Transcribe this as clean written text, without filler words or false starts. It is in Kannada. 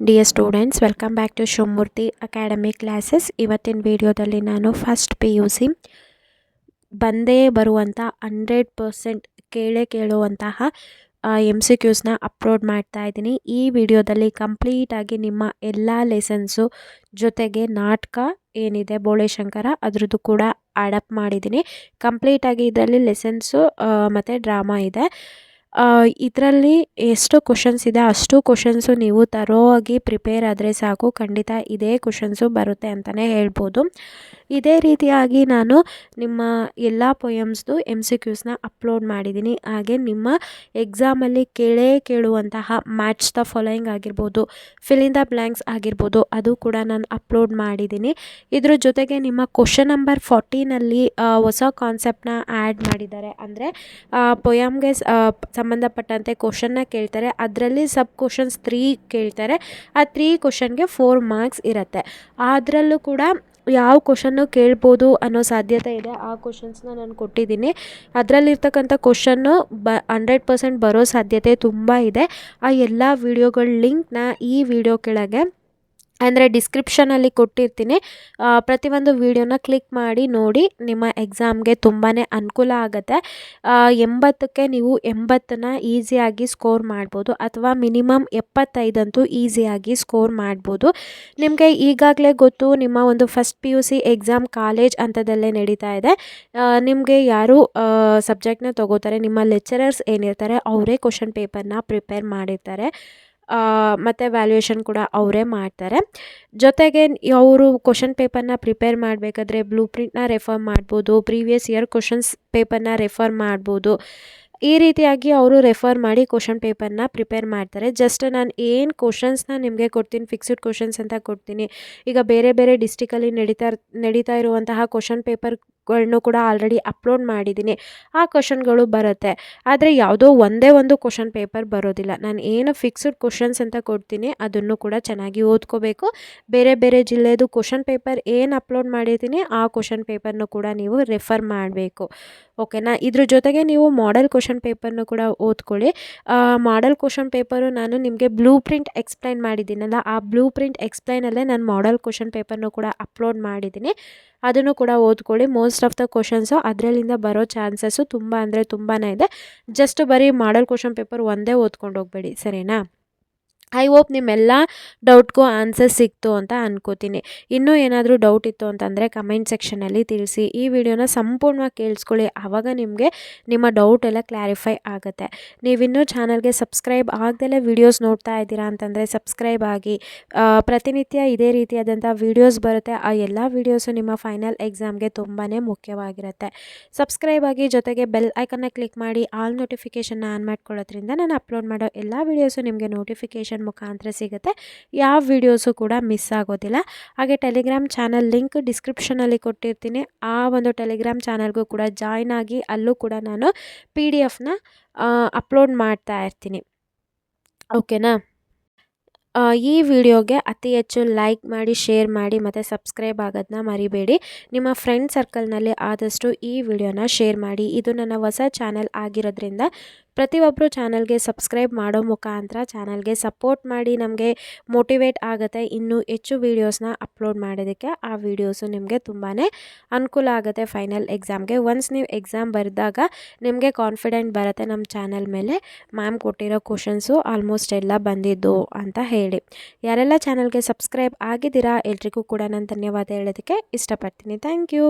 Dear students, welcome back to Shivamurthy Academy classes. ಇವತ್ತಿನ ವಿಡಿಯೋದಲ್ಲಿ ನಾನು ಫಸ್ಟ್ PUC ಬಂದೇ ಬರುವಂಥ 100% ಕೇಳುವಂತಹ MCQsನ ಅಪ್ಲೋಡ್ ಮಾಡ್ತಾ ಇದ್ದೀನಿ. ಈ ವಿಡಿಯೋದಲ್ಲಿ ಕಂಪ್ಲೀಟಾಗಿ ನಿಮ್ಮ ಎಲ್ಲ ಲೆಸನ್ಸು ಜೊತೆಗೆ ನಾಟಕ ಏನಿದೆ ಬೋಳೆಶಂಕರ ಅದರದ್ದು ಕೂಡ ಆಡಪ್ ಮಾಡಿದ್ದೀನಿ. ಕಂಪ್ಲೀಟಾಗಿ ಇದರಲ್ಲಿ ಲೆಸನ್ಸು ಮತ್ತು ಡ್ರಾಮಾ ಇದೆ. ಇದರಲ್ಲಿ ಎಷ್ಟು ಕ್ವಶನ್ಸ್ ಇದೆ ಅಷ್ಟು ಕ್ವಶನ್ಸು ನೀವು ತರೋವಾಗಿ ಪ್ರಿಪೇರ್ ಆದರೆ ಸಾಕು, ಖಂಡಿತ ಇದೇ ಕ್ವಶನ್ಸು ಬರುತ್ತೆ ಅಂತಲೇ ಹೇಳ್ಬೋದು. ಇದೇ ರೀತಿಯಾಗಿ ನಾನು ನಿಮ್ಮ ಎಲ್ಲ ಪೊಯಮ್ಸ್ದು MCQsನ ಅಪ್ಲೋಡ್ ಮಾಡಿದ್ದೀನಿ. ಹಾಗೆ ನಿಮ್ಮ ಎಕ್ಸಾಮಲ್ಲಿ ಕೇಳುವಂತಹ ಮ್ಯಾಚ್ ದ ಫಾಲೋಯಿಂಗ್ ಆಗಿರ್ಬೋದು, ಫಿಲ್ ಇನ್ ದ ಬ್ಲ್ಯಾಂಕ್ಸ್ ಆಗಿರ್ಬೋದು, ಅದು ಕೂಡ ನಾನು ಅಪ್ಲೋಡ್ ಮಾಡಿದ್ದೀನಿ. ಇದ್ರ ಜೊತೆಗೆ ನಿಮ್ಮ ಕ್ವಶನ್ ನಂಬರ್ 14ನಲ್ಲಿ ಹೊಸ ಕಾನ್ಸೆಪ್ಟನ್ನ ಆ್ಯಡ್ ಮಾಡಿದ್ದಾರೆ. ಅಂದರೆ ಪೊಯಮ್ಗೆ ಸಂಬಂಧಪಟ್ಟಂತೆ ಕ್ವಶನ್ನ ಕೇಳ್ತಾರೆ, ಅದರಲ್ಲಿ ಸಬ್ ಕ್ವಶನ್ಸ್ 3 ಕೇಳ್ತಾರೆ. ಆ 3 ಕ್ವಶನ್ಗೆ 4 ಮಾರ್ಕ್ಸ್ ಇರುತ್ತೆ. ಅದರಲ್ಲೂ ಕೂಡ ಯಾವ ಕ್ವಶನ್ನು ಕೇಳ್ಬೋದು ಅನ್ನೋ ಸಾಧ್ಯತೆ ಇದೆ, ಆ ಕ್ವಶನ್ಸ್ನ ನಾನು ಕೊಟ್ಟಿದ್ದೀನಿ. ಅದರಲ್ಲಿರ್ತಕ್ಕಂಥ ಕ್ವಶನ್ನು 100% ಬರೋ ಸಾಧ್ಯತೆ ತುಂಬ ಇದೆ. ಆ ಎಲ್ಲ ವಿಡಿಯೋಗಳ ಲಿಂಕ್ನ ಈ ವಿಡಿಯೋ ಕೆಳಗೆ ಅಂದರೆ ಡಿಸ್ಕ್ರಿಪ್ಷನಲ್ಲಿ ಕೊಟ್ಟಿರ್ತೀನಿ. ಪ್ರತಿಯೊಂದು ವಿಡಿಯೋನ ಕ್ಲಿಕ್ ಮಾಡಿ ನೋಡಿ, ನಿಮ್ಮ ಎಕ್ಸಾಮ್ಗೆ ತುಂಬಾ ಅನುಕೂಲ ಆಗುತ್ತೆ. 80ಕ್ಕೆ ನೀವು 80ನ ಈಸಿಯಾಗಿ ಸ್ಕೋರ್ ಮಾಡ್ಬೋದು, ಅಥವಾ ಮಿನಿಮಮ್ 75 ಅಂತೂ ಈಸಿಯಾಗಿ ಸ್ಕೋರ್ ಮಾಡ್ಬೋದು. ನಿಮಗೆ ಈಗಾಗಲೇ ಗೊತ್ತು, ನಿಮ್ಮ ಒಂದು ಫಸ್ಟ್ PUC ಎಕ್ಸಾಮ್ ಕಾಲೇಜ್ ಹಂತದಲ್ಲೇ ನಡೀತಾ ಇದೆ. ನಿಮಗೆ ಯಾರು ಸಬ್ಜೆಕ್ಟ್ನ ತೊಗೋತಾರೆ, ನಿಮ್ಮ ಲೆಕ್ಚರರ್ಸ್ ಏನಿರ್ತಾರೆ ಅವರೇ ಕ್ವಶನ್ ಪೇಪರ್ನ ಪ್ರಿಪೇರ್ ಮಾಡಿರ್ತಾರೆ ಮತ್ತು ವ್ಯಾಲ್ಯೂಯೇಷನ್ ಕೂಡ ಅವರೇ ಮಾಡ್ತಾರೆ. ಜೊತೆಗೆ ಅವರು ಕ್ವಶನ್ ಪೇಪರ್ನ ಪ್ರಿಪೇರ್ ಮಾಡಬೇಕಾದ್ರೆ ಬ್ಲೂ ಪ್ರಿಂಟ್ನ ರೆಫರ್ ಮಾಡ್ಬೋದು, ಪ್ರೀವಿಯಸ್ ಇಯರ್ ಕ್ವಶನ್ಸ್ ಪೇಪರ್ನ ರೆಫರ್ ಮಾಡ್ಬೋದು. ಈ ರೀತಿಯಾಗಿ ಅವರು ರೆಫರ್ ಮಾಡಿ ಕ್ವಶನ್ ಪೇಪರ್ನ ಪ್ರಿಪೇರ್ ಮಾಡ್ತಾರೆ. ಜಸ್ಟ್ ನಾನು ಏನು ಕ್ವಶನ್ಸ್ನ ನಿಮಗೆ ಕೊಡ್ತೀನಿ, ಫಿಕ್ಸ್ಡ್ ಕ್ವಶನ್ಸ್ ಅಂತ ಕೊಡ್ತೀನಿ. ಈಗ ಬೇರೆ ಬೇರೆ ಡಿಸ್ಟಿಕಲ್ಲಿ ನಡೀತಾ ಇರುವಂತಹ ಕ್ವಶನ್ ಪೇಪರ್ಗಳನ್ನು ಕೂಡ ಆಲ್ರೆಡಿ ಅಪ್ಲೋಡ್ ಮಾಡಿದ್ದೀನಿ. ಆ ಕ್ವಶನ್ಗಳು ಬರುತ್ತೆ, ಆದರೆ ಯಾವುದೋ ಒಂದೇ ಒಂದು ಕ್ವಶನ್ ಪೇಪರ್ ಬರೋದಿಲ್ಲ. ನಾನು ಏನು ಫಿಕ್ಸ್ಡ್ ಕ್ವಶನ್ಸ್ ಅಂತ ಕೊಡ್ತೀನಿ ಅದನ್ನು ಕೂಡ ಚೆನ್ನಾಗಿ ಓದ್ಕೋಬೇಕು. ಬೇರೆ ಬೇರೆ ಜಿಲ್ಲೆದು ಕ್ವಶನ್ ಪೇಪರ್ ಏನು ಅಪ್ಲೋಡ್ ಮಾಡಿರ್ತೀನಿ ಆ ಕ್ವಶನ್ ಪೇಪರ್ನು ಕೂಡ ನೀವು ರೆಫರ್ ಮಾಡಬೇಕು, ಓಕೆನಾ. ಇದ್ರ ಜೊತೆಗೆ ನೀವು ಮಾಡೆಲ್ ಕ್ವಶನ್ ಪೇಪರ್ನು ಕೂಡ ಓದ್ಕೊಳ್ಳಿ. ಮಾಡೆಲ್ ಕ್ವಶನ್ ಪೇಪರು ನಾನು ನಿಮಗೆ ಬ್ಲೂ ಪ್ರಿಂಟ್ ಎಕ್ಸ್ಪ್ಲೈನ್ ಮಾಡಿದ್ದೀನಲ್ಲ, ಆ ಬ್ಲೂ ಪ್ರಿಂಟ್ ಎಕ್ಸ್ಪ್ಲೈನಲ್ಲೇ ನಾನು ಮಾಡೆಲ್ ಕ್ವಶನ್ ಪೇಪರ್ನು ಕೂಡ ಅಪ್ಲೋಡ್ ಮಾಡಿದ್ದೀನಿ. ಅದನ್ನು ಕೂಡ ಓದ್ಕೊಳ್ಳಿ. ಮೋಸ್ಟ್ ಆಫ್ ದ ಕ್ವಶನ್ಸು ಅದರಲ್ಲಿಂದ ಬರೋ ಚಾನ್ಸಸ್ಸು ತುಂಬ ಅಂದರೆ ತುಂಬಾ ಇದೆ. ಜಸ್ಟ್ ಬರೀ ಮಾಡೆಲ್ ಕ್ವಶನ್ ಪೇಪರ್ ಒಂದೇ ಓದ್ಕೊಂಡು ಹೋಗಬೇಡಿ, ಸರಿನಾ. ಐ ಹೋಪ್ ನಿಮ್ಮೆಲ್ಲ ಡೌಟ್ಗೂ ಆನ್ಸರ್ ಸಿಕ್ತು ಅಂತ ಅನ್ಕೋತೀನಿ. ಇನ್ನೂ ಏನಾದರೂ ಡೌಟ್ ಇತ್ತು ಅಂತಂದರೆ ಕಮೆಂಟ್ ಸೆಕ್ಷನಲ್ಲಿ ತಿಳಿಸಿ. ಈ ವಿಡಿಯೋನ ಸಂಪೂರ್ಣವಾಗಿ ಕೇಳಿಸ್ಕೊಳ್ಳಿ, ಆವಾಗ ನಿಮಗೆ ನಿಮ್ಮ ಡೌಟ್ ಎಲ್ಲ ಕ್ಲಾರಿಫೈ ಆಗುತ್ತೆ. ನೀವಿನ್ನೂ ಚಾನಲ್ಗೆ ಸಬ್ಸ್ಕ್ರೈಬ್ ಆಗದೆಲ್ಲ ವೀಡಿಯೋಸ್ ನೋಡ್ತಾ ಇದ್ದೀರಾ ಅಂತಂದರೆ ಸಬ್ಸ್ಕ್ರೈಬ್ ಆಗಿ. ಪ್ರತಿನಿತ್ಯ ಇದೇ ರೀತಿಯಾದಂಥ ವೀಡಿಯೋಸ್ ಬರುತ್ತೆ. ಆ ಎಲ್ಲ ವೀಡಿಯೋಸು ನಿಮ್ಮ ಫೈನಲ್ ಎಕ್ಸಾಮ್ಗೆ ತುಂಬಾ ಮುಖ್ಯವಾಗಿರುತ್ತೆ. ಸಬ್ಸ್ಕ್ರೈಬ್ ಆಗಿ, ಜೊತೆಗೆ ಬೆಲ್ ಐಕನ್ನ ಕ್ಲಿಕ್ ಮಾಡಿ ಆಲ್ ನೋಟಿಫಿಕೇಷನ್ನ ಆನ್ ಮಾಡ್ಕೊಳ್ಳೋದ್ರಿಂದ ನಾನು ಅಪ್ಲೋಡ್ ಮಾಡೋ ಎಲ್ಲ ವೀಡಿಯೋಸು ನಿಮಗೆ ನೋಟಿಫಿಕೇಷನ್ ಮುಖಾಂತರ ಸಿಗುತ್ತೆ. ಯಾವ ವಿಡಿಯೋಸು ಕೂಡ ಮಿಸ್ ಆಗೋದಿಲ್ಲ. ಹಾಗೆ ಟೆಲಿಗ್ರಾಮ್ ಚಾನಲ್ ಲಿಂಕ್ ಡಿಸ್ಕ್ರಿಪ್ಷನಲ್ಲಿ ಕೊಟ್ಟಿರ್ತೀನಿ. ಆ ಒಂದು ಟೆಲಿಗ್ರಾಮ್ ಚಾನಲ್ಗೂ ಕೂಡ ಜಾಯ್ನ್ ಆಗಿ, ಅಲ್ಲೂ ಕೂಡ ನಾನು PDF ಅಪ್ಲೋಡ್ ಮಾಡ್ತಾ ಇರ್ತೀನಿ, ಓಕೆನಾ. ಈ ವಿಡಿಯೋಗೆ ಅತಿ ಹೆಚ್ಚು ಲೈಕ್ ಮಾಡಿ, ಶೇರ್ ಮಾಡಿ ಮತ್ತು ಸಬ್ಸ್ಕ್ರೈಬ್ ಆಗೋದನ್ನ ಮರಿಬೇಡಿ. ನಿಮ್ಮ ಫ್ರೆಂಡ್ ಸರ್ಕಲ್ನಲ್ಲಿ ಆದಷ್ಟು ಈ ವಿಡಿಯೋನ ಶೇರ್ ಮಾಡಿ. ಇದು ನನ್ನ ಹೊಸ ಚಾನಲ್ ಆಗಿರೋದ್ರಿಂದ ಪ್ರತಿಯೊಬ್ಬರು ಚಾನಲ್ಗೆ ಸಬ್ಸ್ಕ್ರೈಬ್ ಮಾಡೋ ಮುಖಾಂತರ ಚಾನಲ್ಗೆ ಸಪೋರ್ಟ್ ಮಾಡಿ, ನಮಗೆ ಮೋಟಿವೇಟ್ ಆಗುತ್ತೆ ಇನ್ನೂ ಹೆಚ್ಚು ವೀಡಿಯೋಸ್ನ ಅಪ್ಲೋಡ್ ಮಾಡೋದಕ್ಕೆ. ಆ ವೀಡಿಯೋಸು ನಿಮಗೆ ತುಂಬಾ ಅನುಕೂಲ ಆಗುತ್ತೆ ಫೈನಲ್ ಎಕ್ಸಾಮ್ಗೆ. ಒನ್ಸ್ ನೀವು ಎಕ್ಸಾಮ್ ಬರೆದಾಗ ನಿಮಗೆ ಕಾನ್ಫಿಡೆಂಟ್ ಬರುತ್ತೆ, ನಮ್ಮ ಚಾನಲ್ ಮೇಲೆ ಮ್ಯಾಮ್ ಕೊಟ್ಟಿರೋ ಕ್ವಶನ್ಸು ಆಲ್ಮೋಸ್ಟ್ ಎಲ್ಲ ಬಂದಿದ್ದು ಅಂತ ಹೇಳಿ. ಯಾರೆಲ್ಲ ಚಾನಲ್ಗೆ ಸಬ್ಸ್ಕ್ರೈಬ್ ಆಗಿದ್ದೀರಾ ಎಲ್ರಿಗೂ ಕೂಡ ನಾನು ಧನ್ಯವಾದ ಹೇಳೋದಕ್ಕೆ ಇಷ್ಟಪಡ್ತೀನಿ. Thank you.